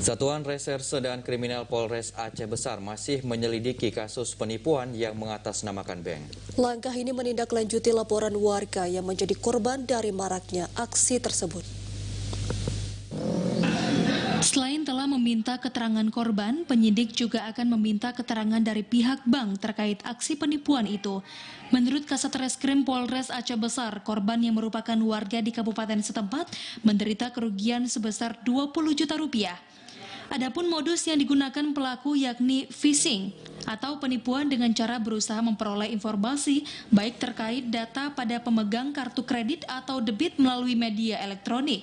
Satuan Reserse dan Kriminal Polres Aceh Besar masih menyelidiki kasus penipuan yang mengatasnamakan bank. Langkah ini menindaklanjuti laporan warga yang menjadi korban dari maraknya aksi tersebut. Selain telah meminta keterangan korban, penyidik juga akan meminta keterangan dari pihak bank terkait aksi penipuan itu. Menurut Kasat Reskrim Polres Aceh Besar, korban yang merupakan warga di kabupaten setempat menderita kerugian sebesar 20 juta rupiah. Adapun modus yang digunakan pelaku yakni phishing atau penipuan dengan cara berusaha memperoleh informasi baik terkait data pada pemegang kartu kredit atau debit melalui media elektronik.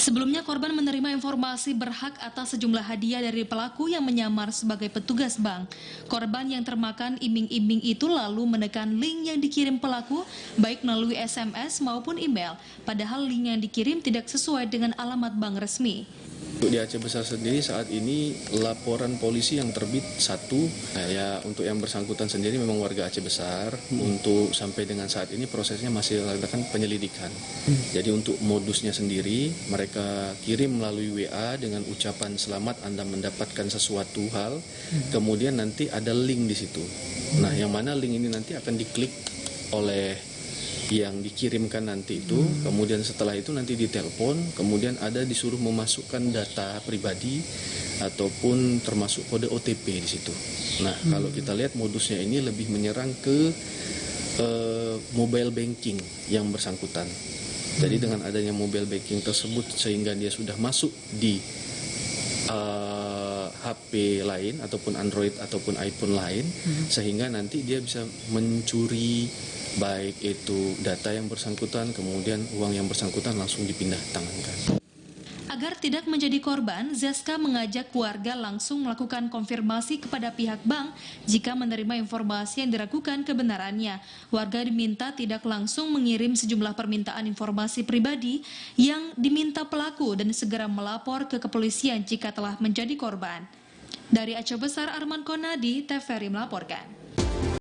Sebelumnya korban menerima informasi berhak atas sejumlah hadiah dari pelaku yang menyamar sebagai petugas bank. Korban yang termakan iming-iming itu lalu menekan link yang dikirim pelaku baik melalui SMS maupun email, padahal link yang dikirim tidak sesuai dengan alamat bank resmi. Untuk di Aceh Besar sendiri saat ini laporan polisi yang terbit satu, untuk yang bersangkutan sendiri memang warga Aceh Besar. Untuk sampai dengan saat ini prosesnya masih dilakukan penyelidikan. Jadi untuk modusnya sendiri mereka kirim melalui WA dengan ucapan selamat Anda mendapatkan sesuatu hal, kemudian nanti ada link di situ. Nah, yang mana link ini nanti akan diklik oleh yang dikirimkan nanti itu, kemudian setelah itu nanti ditelepon, kemudian ada disuruh memasukkan data pribadi ataupun termasuk kode OTP di situ. Nah, kalau kita lihat modusnya ini lebih menyerang ke mobile banking yang bersangkutan. Jadi dengan adanya mobile banking tersebut sehingga dia sudah masuk di HP lain ataupun Android ataupun iPhone lain, sehingga nanti dia bisa mencuri baik itu data yang bersangkutan, kemudian uang yang bersangkutan langsung dipindah tangankan. Agar tidak menjadi korban, Zaska mengajak warga langsung melakukan konfirmasi kepada pihak bank jika menerima informasi yang diragukan kebenarannya. Warga diminta tidak langsung mengirim sejumlah permintaan informasi pribadi yang diminta pelaku dan segera melapor ke kepolisian jika telah menjadi korban. Dari Aceh Besar, Arman Konadi, TVRI melaporkan.